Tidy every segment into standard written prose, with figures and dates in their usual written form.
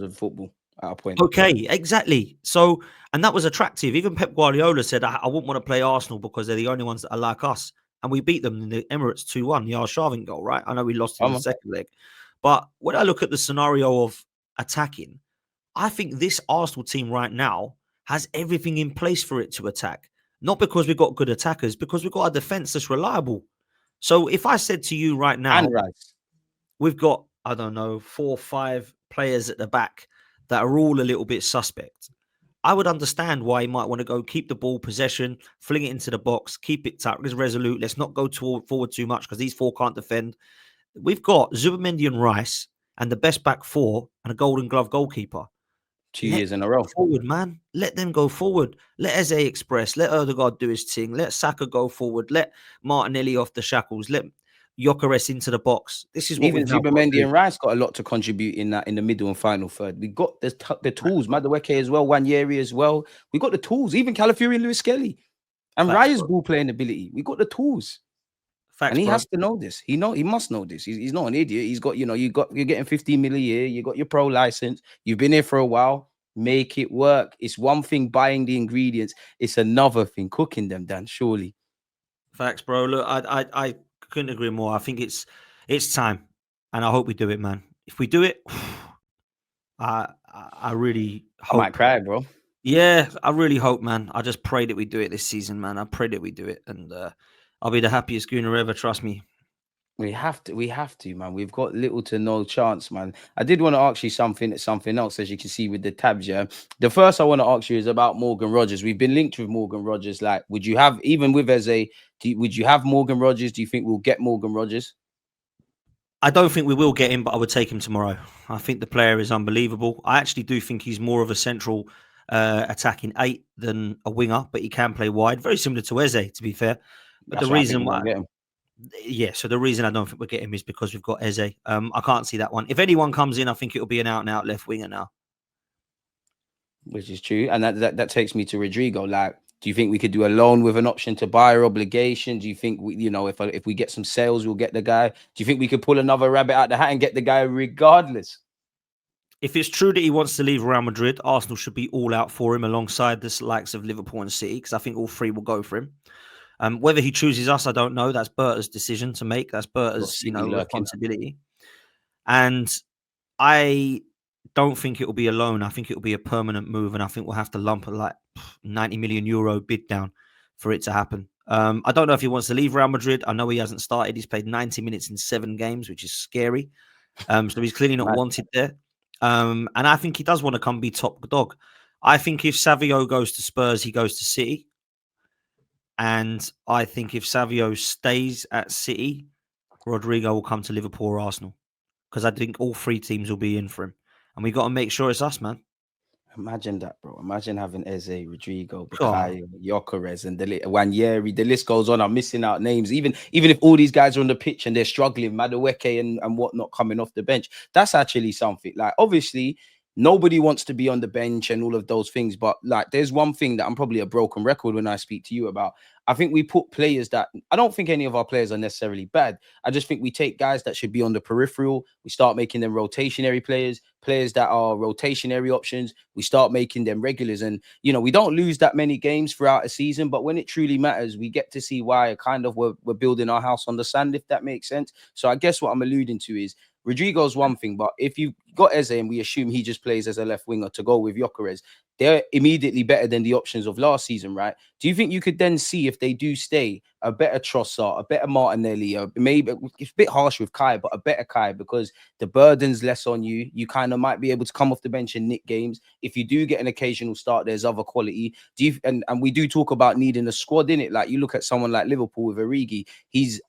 of football at a point. Okay, exactly. So, and that was attractive. Even Pep Guardiola said, I wouldn't want to play Arsenal because they're the only ones that are like us. And we beat them in the Emirates 2-1, the Arshavin goal, right? I know we lost in the second leg. But when I look at the scenario of attacking, I think this Arsenal team right now has everything in place for it to attack. Not because we've got good attackers, because we've got a defense that's reliable. So if I said to you right now, And Rice. we've got, I don't know, 4 or 5 players at the back that are all a little bit suspect, I would understand why he might want to go keep the ball possession, fling it into the box, keep it tight, resolute. Let's not go forward too much because these 4 can't defend. We've got Zubimendi and Rice and the best back 4 and a Golden Glove goalkeeper. 2 years in a row. Forward, man. Let them go forward. Let Eze express. Let Odegaard do his thing. Let Saka go forward. Let Martinelli off the shackles. Let Gyökeres into the box. This is what even Zubimendi and Rice got a lot to contribute in the middle and final third. We got the tools. Madueke as well, Wanieri as well. We got the tools. Even Calafiori and Lewis Kelly and Raya's ball playing ability. We got the tools. Facts, and he has to know this. He must know this. He's not an idiot. He's got, you're getting 15 million a year. You got your pro license. You've been here for a while. Make it work. It's one thing buying the ingredients. It's another thing cooking them, Dan, surely. Facts, bro. Look, I couldn't agree more. I think it's time. And I hope we do it, man. If we do it, I really hope. I might cry, bro. Yeah, I really hope, man. I just pray that we do it this season, man. I pray that we do it. And I'll be the happiest Gooner ever, trust me. We have to, man. We've got little to no chance, man. I did want to ask you something else, as you can see with the tabs, yeah. The first I want to ask you is about Morgan Rogers. We've been linked with Morgan Rogers. Like, would you have, even with Eze, would you have Morgan Rogers? Do you think we'll get Morgan Rogers? I don't think we will get him, but I would take him tomorrow. I think the player is unbelievable. I actually do think he's more of a central attacking 8 than a winger, but he can play wide. Very similar to Eze, to be fair. But the reason why... Yeah, so the reason I don't think we'll get him is because we've got Eze. I can't see that one. If anyone comes in, I think it'll be an out-and-out left winger now. Which is true. And that takes me to Rodrygo. Like, do you think we could do a loan with an option to buy or obligation? Do you think, if we get some sales, we'll get the guy? Do you think we could pull another rabbit out the hat and get the guy regardless? If it's true that he wants to leave Real Madrid, Arsenal should be all out for him alongside the likes of Liverpool and City, because I think all 3 will go for him. Whether he chooses us, I don't know. That's Berta's decision to make. That's Berta's, responsibility. And I don't think it will be a loan. I think it will be a permanent move, and I think we'll have to lump like 90 million euro bid down for it to happen. I don't know if he wants to leave Real Madrid. I know he hasn't started. He's played 90 minutes in 7 games, which is scary. So he's clearly not wanted there. And I think he does want to come be top dog. I think if Savio goes to Spurs, he goes to City. And I think if Savio stays at City, Rodrygo will come to Liverpool or Arsenal. Because I think all 3 teams will be in for him. And we got to make sure it's us, man. Imagine that, bro. Imagine having Eze, Rodrygo, Bukayo, Gyökeres, and Wanieri. The list goes on. I'm missing out names. Even if all these guys are on the pitch and they're struggling, Madueke and whatnot coming off the bench, that's actually something. Like, obviously, nobody wants to be on the bench and all of those things. But like, there's one thing that I'm probably a broken record when I speak to you about. I think we put players that, I don't think any of our players are necessarily bad. I just think we take guys that should be on the peripheral. We start making them rotationary players that are rotationary options. We start making them regulars. And, we don't lose that many games throughout a season. But when it truly matters, we get to see why kind of we're building our house on the sand, if that makes sense. So I guess what I'm alluding to is, Rodrygo's one thing, but if you got Eze and we assume he just plays as a left winger to go with Gyökeres, they're immediately better than the options of last season, right? Do you think you could then see, if they do stay, a better Trossard, a better Martinelli, maybe it's a bit harsh with Kai, but a better Kai, because the burden's less on you. You kind of might be able to come off the bench and nick games. If you do get an occasional start, there's other quality. And we do talk about needing a squad in it. Like, you look at someone like Liverpool with Origi. He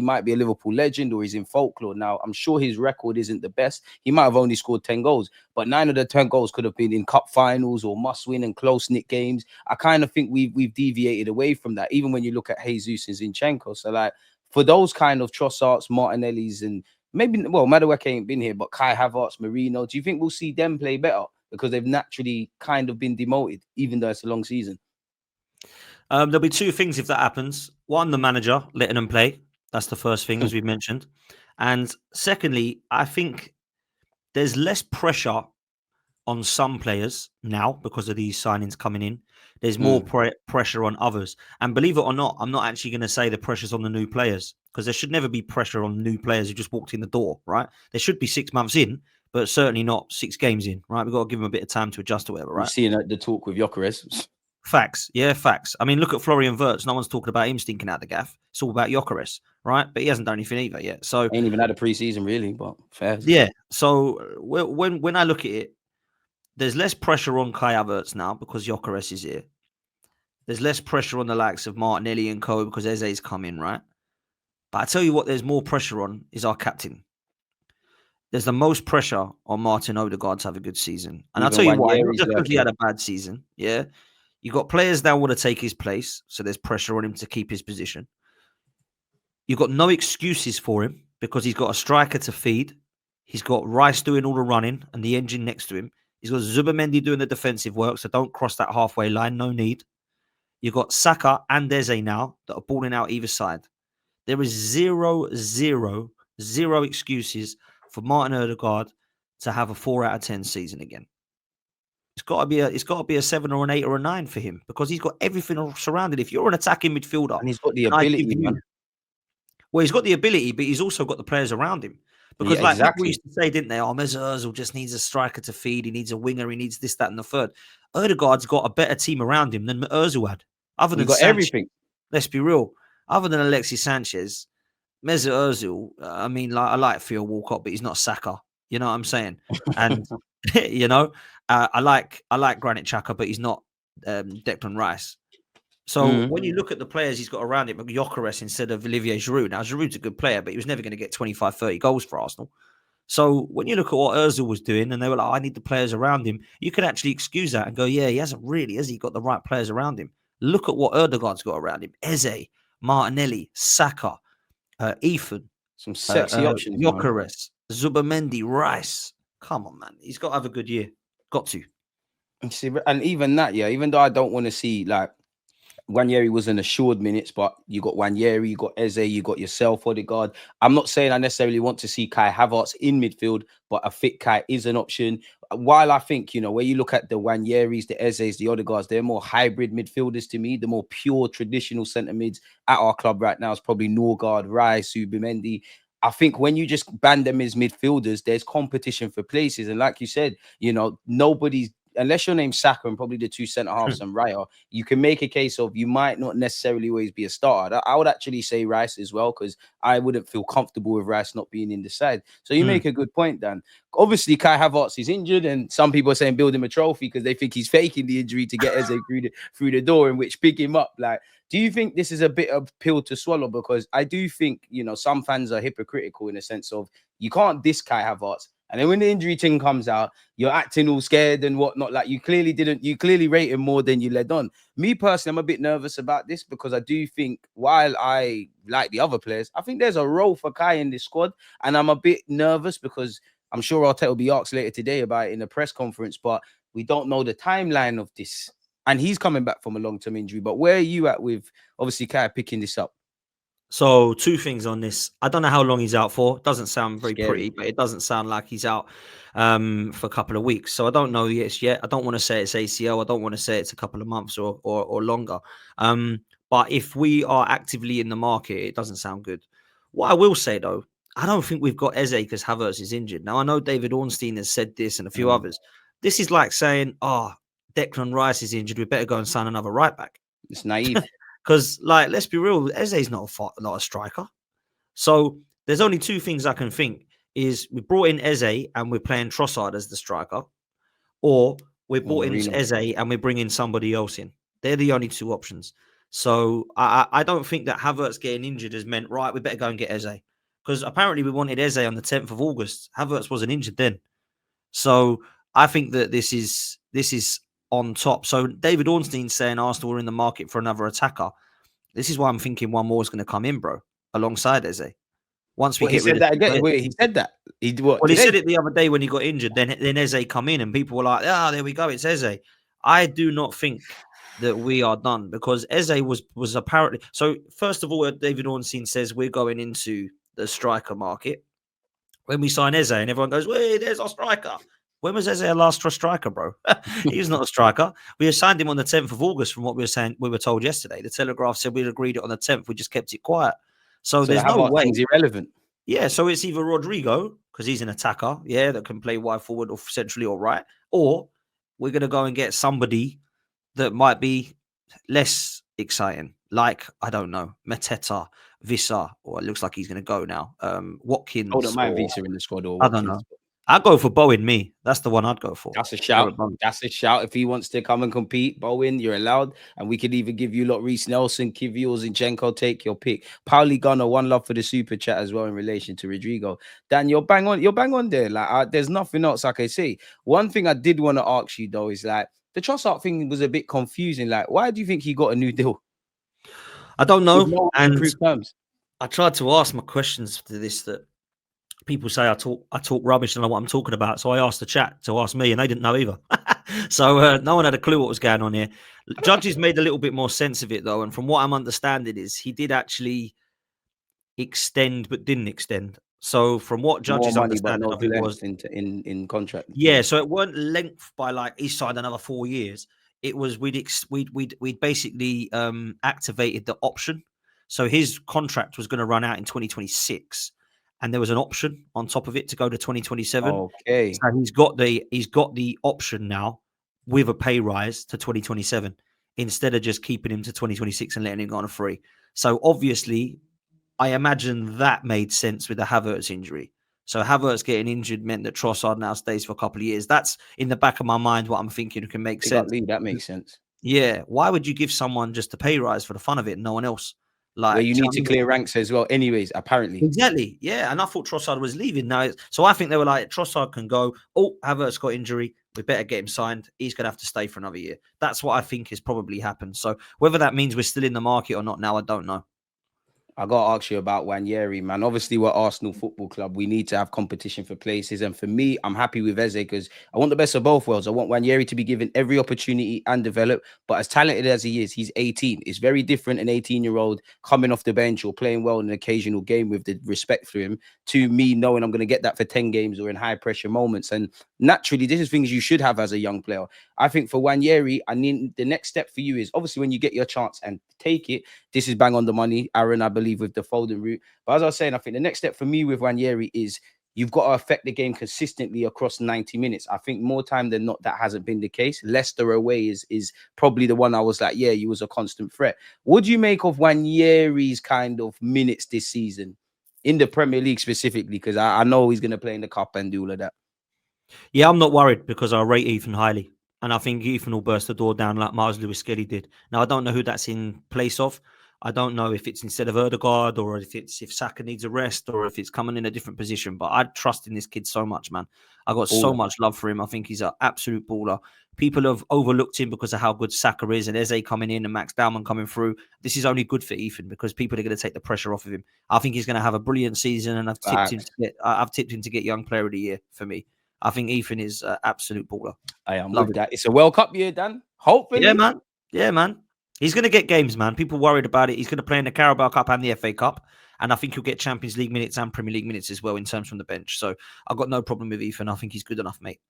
might be a Liverpool legend, or he's in folklore. Now, I'm sure his record isn't the best. He might have only scored 10 goals, but 9 of the 10 goals could have been in cup finals or must-win and close-knit games. I kind of think we've deviated away from that, even when you look at Jesus and Zinchenko. So, like, for those kind of Trossards, Martinellis, and maybe, well, Madueke ain't been here, but Kai Havertz, Marino, do you think we'll see them play better because they've naturally kind of been demoted, even though it's a long season? There'll be 2 things if that happens. One, the manager letting them play. That's the first thing, as we mentioned. And secondly, I think there's less pressure on some players now because of these signings coming in. There's more pressure on others. And believe it or not, I'm not actually going to say the pressure's on the new players, because there should never be pressure on new players who just walked in the door, right? There should be 6 months in, but certainly not 6 games in, right? We've got to give them a bit of time to adjust or whatever, right? You're seeing the talk with Gyökeres. Facts. Yeah, facts. I mean, look at Florian Wirtz. No one's talking about him stinking out the gaff. It's all about Gyökeres, right? But he hasn't done anything either yet. So ain't even had a pre-season really, but fair. Yeah. So when I look at it, there's less pressure on Kai Havertz now because Gyökeres is here. There's less pressure on the likes of Martinelli and co because Eze's come in, right? But I tell you what, there's more pressure on is our captain. There's the most pressure on Martin Odegaard to have a good season. And I'll tell you why, not just because he had a bad season. Yeah. You've got players that want to take his place, so there's pressure on him to keep his position. You've got no excuses for him because he's got a striker to feed. He's got Rice doing all the running and the engine next to him. He's got Zubimendi doing the defensive work, so don't cross that halfway line. No need. You've got Saka and Eze now that are balling out either side. There is zero excuses for Martin Odegaard to have a 4 out of 10 season again. It's got to be a 7 or an 8 or a 9 for him because he's got everything surrounded. If you're an attacking midfielder, and he's got the ability, man. Well, he's got the ability, but he's also got the players around him. Because people used to say, didn't they? Oh, Mesut Ozil just needs a striker to feed. He needs a winger. He needs this, that, and the third. Odegaard's got a better team around him than Ozil had. Other than Sanchez, everything. Let's be real. Other than Alexis Sanchez, Mesut Ozil. I mean, I like Theo Walcott, but he's not Saka. You know what I'm saying? And you know, I like Granit Xhaka, but he's not Declan Rice. So when you look at the players he's got around him, Gyökeres instead of Olivier Giroud. Now, Giroud's a good player, but he was never going to get 25, 30 goals for Arsenal. So when you look at what Ozil was doing and they were like, I need the players around him, you could actually excuse that and go, yeah, he hasn't really, has he got the right players around him? Look at what Odegaard's got around him. Eze, Martinelli, Saka, Ethan. Some sexy options. Gyökeres, Zubimendi, Rice. Come on, man. He's got to have a good year. Got to. And even that, yeah, even though I don't want to see like Wanieri wasn't assured minutes, but you got Wanieri, you got Eze, you got yourself, Odegaard. I'm not saying I necessarily want to see Kai Havertz in midfield, but a fit Kai is an option. While I think, you know, where you look at the Wanieris, the Ezes, the Odegaards, they're more hybrid midfielders to me. The more pure traditional centre mids at our club right now is probably Norgard, Rice, Zubimendi. I think when you just ban them as midfielders, there's competition for places. And like you said, you know, nobody's, unless your name's Saka and probably the 2 centre-halves and Raya, you can make a case of you might not necessarily always be a starter. I would actually say Rice as well, because I wouldn't feel comfortable with Rice not being in the side. So you make a good point, Dan. Obviously, Kai Havertz is injured, and some people are saying build him a trophy because they think he's faking the injury to get Eze through the door, in which pick him up. Like, do you think this is a bit of pill to swallow? Because I do think, you know, some fans are hypocritical in the sense of you can't diss Kai Havertz. And then when the injury thing comes out, you're acting all scared and whatnot. Like you clearly rate him more than you led on. Me personally, I'm a bit nervous about this because I do think while I like the other players, I think there's a role for Kai in this squad. And I'm a bit nervous because I'm sure Arteta will be asked later today about it in a press conference, but we don't know the timeline of this. And he's coming back from a long-term injury. But where are you at with obviously Kai picking this up? So 2 things on this. I don't know how long he's out for. It doesn't sound very pretty, but it doesn't sound like he's out for a couple of weeks. So I don't know yet. I don't want to say it's ACL. I don't want to say it's a couple of months or longer. But if we are actively in the market, it doesn't sound good. What I will say, though, I don't think we've got Eze because Havertz is injured. Now, I know David Ornstein has said this and a few others. This is like saying, Declan Rice is injured. We better go and sign another right back. It's naive. Because, like, let's be real, Eze's not a striker. So there's only 2 things I can think is we brought in Eze and we're playing Trossard as the striker, or we brought in Eze and we're bringing somebody else in. They're the only 2 options. So I don't think that Havertz getting injured has meant, right, we better go and get Eze. Because apparently we wanted Eze on the 10th of August. Havertz wasn't injured then. So I think that this is on top. So David Ornstein's saying Arsenal are in the market for another attacker. This is why I'm thinking one more is going to come in, bro, alongside Eze. Once we get rid of that again. He said that. He said it the other day when he got injured. Then Eze come in and people were like, there we go, it's Eze. I do not think that we are done because Eze was apparently. So first of all, David Ornstein says we're going into the striker market. when we sign Eze and everyone goes, "Wait, there's our striker." When was Eze our last striker, bro? He's not a striker. We signed him on the 10th of August from what we were saying. We were told yesterday. The Telegraph said we'd agreed it on the 10th. We just kept it quiet. So there's no way. Things irrelevant. Yeah, so it's either Rodrygo, because he's an attacker, that can play wide forward or centrally or right, or we're going to go and get somebody that might be less exciting, like, I don't know, Mateta, Vissa, or it looks like he's going to go now, Watkins. I don't mind Vissa in the squad or Watkins. I don't know. I'd go for Bowen, me. That's the one I'd go for. That's a shout. That's a shout. If he wants to come and compete, Bowen, you're allowed. And we could even give you Reece Nelson, Kivior, Zinchenko, take your pick. Pauli Gunner, one love for the super chat as well in relation to Rodrygo. Dan, you're bang on there. Like, there's nothing else I can say. One thing I did want to ask you though is like the Trossard thing was a bit confusing. Like, why do you think he got a new deal? I don't know. And terms. I tried to ask my questions to this that people say I talk rubbish and know what I'm talking about. So I asked the chat to ask me, and they didn't know either. So no one had a clue what was going on here. Judges made a little bit more sense of it, though. And from what I'm understanding is he did actually extend, but didn't extend. So from what judges understand of it was in contract. Yeah, so it weren't length by like he signed another 4 years. It was we'd basically activated the option. So his contract was going to run out in 2026. And there was an option on top of it to go to 2027. Okay. So he's got the option now with a pay rise to 2027 instead of just keeping him to 2026 and letting him go on a free. So obviously, I imagine that made sense with the Havertz injury. So Havertz getting injured meant that Trossard now stays for a couple of years. That's in the back of my mind what I'm thinking can make sense. That makes sense. Yeah. Why would you give someone just a pay rise for the fun of it and no one else? Like, where you need to clear ranks as well anyways, apparently. Exactly, yeah. And I thought Trossard was leaving now. So I think they were like, Trossard can go. Oh, Havertz got injury. We better get him signed. He's going to have to stay for another year. That's what I think has probably happened. So whether that means we're still in the market or not now, I don't know. I got to ask you about Wanieri, man. Obviously, we're Arsenal Football Club. We need to have competition for places. And for me, I'm happy with Eze because I want the best of both worlds. I want Wanieri to be given every opportunity and develop. But as talented as he is, he's 18. It's very different an 18-year-old coming off the bench or playing well in an occasional game with the respect for him to me knowing I'm going to get that for 10 games or in high-pressure moments. And naturally, this is things you should have as a young player. I think for Wanieri, I mean, the next step for you is obviously when you get your chance and take it, this is bang on the money, Aaron, I believe, with the Foden route. But as I was saying, I think the next step for me with Wanieri is you've got to affect the game consistently across 90 minutes. I think more time than not, that hasn't been the case. Leicester away is probably the one I was like, yeah, he was a constant threat. What do you make of Wanieri's kind of minutes this season in the Premier League specifically? Because I know he's going to play in the Cup and do all of that. Yeah, I'm not worried because I rate Ethan highly. And I think Ethan will burst the door down like Miles Lewis-Skelly did. Now, I don't know who that's in place of. I don't know if it's instead of Odegaard or if Saka needs a rest or if it's coming in a different position. But I trust in this kid so much, man. I got so much love for him. I think he's an absolute baller. People have overlooked him because of how good Saka is and Eze coming in and Max Dowman coming through. This is only good for Ethan because people are going to take the pressure off of him. I think he's going to have a brilliant season, and I've tipped him to get Young Player of the Year for me. I think Ethan is an absolute baller. I am with that. It's a World Cup year, Dan. Hopefully. Yeah, man. Yeah, man. He's going to get games, man. People worried about it. He's going to play in the Carabao Cup and the FA Cup. And I think he'll get Champions League minutes and Premier League minutes as well in terms from the bench. So I've got no problem with Ethan. I think he's good enough, mate.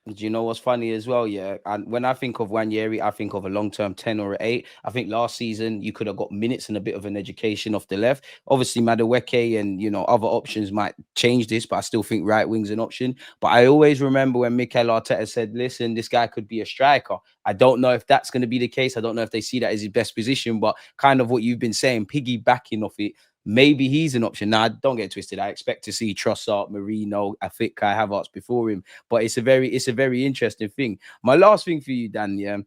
Do you know what's funny as well? Yeah. And when I think of Wanieri, I think of a long-term 10 or 8. I think last season you could have got minutes and a bit of an education off the left. Obviously, Madueke and, other options might change this, but I still think right wing's an option. But I always remember when Mikel Arteta said, listen, this guy could be a striker. I don't know if that's going to be the case. I don't know if they see that as his best position, but kind of what you've been saying, piggybacking off it, maybe he's an option. Now, don't get twisted. I expect to see Trossard, Marino, I think Kai Havertz before him. But it's a very interesting thing. My last thing for you, Dan, yeah.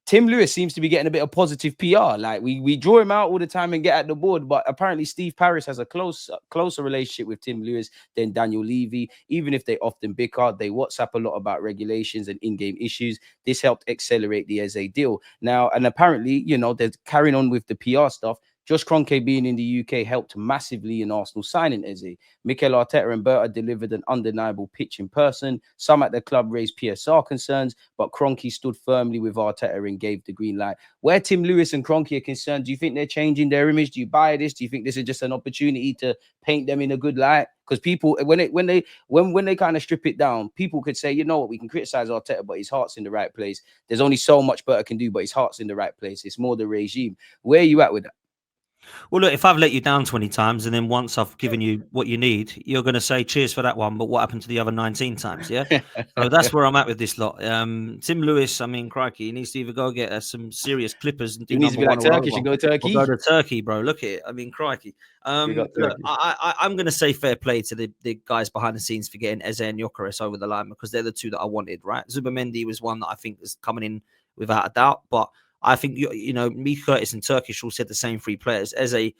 Tim Lewis seems to be getting a bit of positive PR. Like we draw him out all the time and get at the board, but apparently Steve Parris has a closer relationship with Tim Lewis than Daniel Levy. Even if they often bicker, they WhatsApp a lot about regulations and in-game issues. This helped accelerate the Eze deal. Now, and apparently, they're carrying on with the PR stuff. Just Kroenke being in the UK helped massively in Arsenal signing Eze. Mikel Arteta and Berta delivered an undeniable pitch in person. Some at the club raised PSR concerns, but Kroenke stood firmly with Arteta and gave the green light. Where Tim Lewis and Kroenke are concerned, do you think they're changing their image? Do you buy this? Do you think this is just an opportunity to paint them in a good light? Because people, when they kind of strip it down, people could say, you know what, we can criticize Arteta, but his heart's in the right place. There's only so much Berta can do, but his heart's in the right place. It's more the regime. Where are you at with that? Well, look, if I've let you down 20 times and then once I've given you what you need, you're going to say cheers for that one, but what happened to the other 19 times, yeah? So that's where I'm at with this lot. Tim Lewis, I mean, crikey, he needs to either go get some serious clippers and do number one. Turkey, should go Turkey. Or go to Turkey, bro. Look at it. I mean, crikey. Look, I'm going to say fair play to the guys behind the scenes for getting Eze and Gyökeres over the line because they're the two that I wanted, right? Zubimendi was one that I think is coming in without a doubt, but I think, you know, me, Curtis, and Turkish all said the same three players, Eze,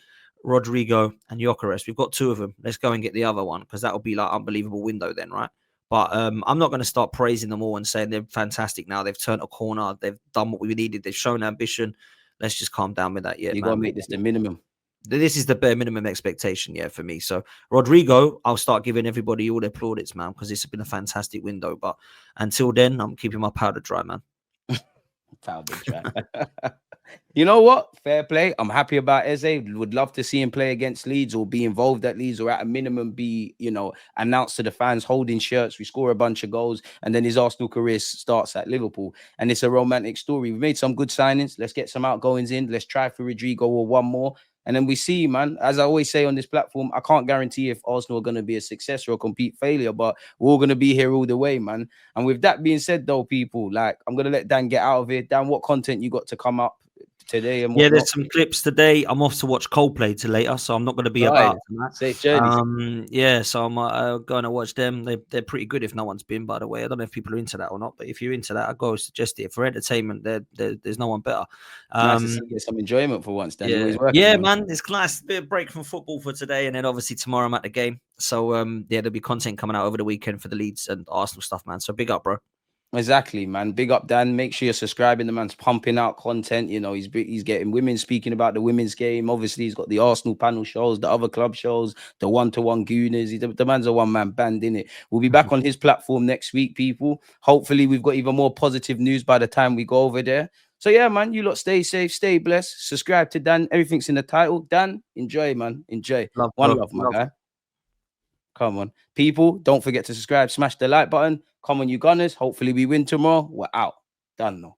Rodrygo, and Gyökeres. We've got two of them. Let's go and get the other one because that will be like unbelievable window then, right? But I'm not going to start praising them all and saying they're fantastic now. They've turned a corner. They've done what we needed. They've shown ambition. Let's just calm down with that. Yeah, you got to make this the minimum. This is the bare minimum expectation, yeah, for me. So Rodrygo, I'll start giving everybody all their plaudits, man, because it's been a fantastic window. But until then, I'm keeping my powder dry, man. You know what? Fair play. I'm happy about Eze. Would love to see him play against Leeds or be involved at Leeds or at a minimum be, you know, announced to the fans, holding shirts. We score a bunch of goals and then his Arsenal career starts at Liverpool. And it's a romantic story. We've made some good signings. Let's get some outgoings in. Let's try for Rodrygo or one more. And then we see, man, as I always say on this platform, I can't guarantee if Arsenal are going to be a success or a complete failure, but we're all going to be here all the way, man. And with that being said, though, people, like, I'm going to let Dan get out of here. Dan, what content you got to come up today? And yeah, there's some clips today. I'm off to watch Coldplay later, so I'm not going to be about that. Safe journey. Yeah, so I'm going to watch them. They're pretty good if no one's been, by the way. I don't know if people are into that or not, but if you're into that, I go suggest it. For entertainment, there's no one better. Nice to get some enjoyment for once, Dan. Yeah, man, it's nice. Bit of break from football for today, and then obviously tomorrow I'm at the game. So yeah, there'll be content coming out over the weekend for the Leeds and Arsenal stuff, man. So big up, bro. Exactly, man. Big up, Dan. Make sure you're subscribing. The man's pumping out content. You know, he's getting women speaking about the women's game. Obviously, he's got the Arsenal panel shows, the other club shows, the one-to-one Gooners. The man's a one-man band, innit? We'll be back on his platform next week, people. Hopefully, we've got even more positive news by the time we go over there. So, yeah, man, you lot stay safe, stay blessed. Subscribe to Dan. Everything's in the title. Dan, enjoy, man. Enjoy. One love, my guy. Come on. People, don't forget to subscribe. Smash the like button. Come on, you Gunners. Hopefully we win tomorrow. We're out. Done now.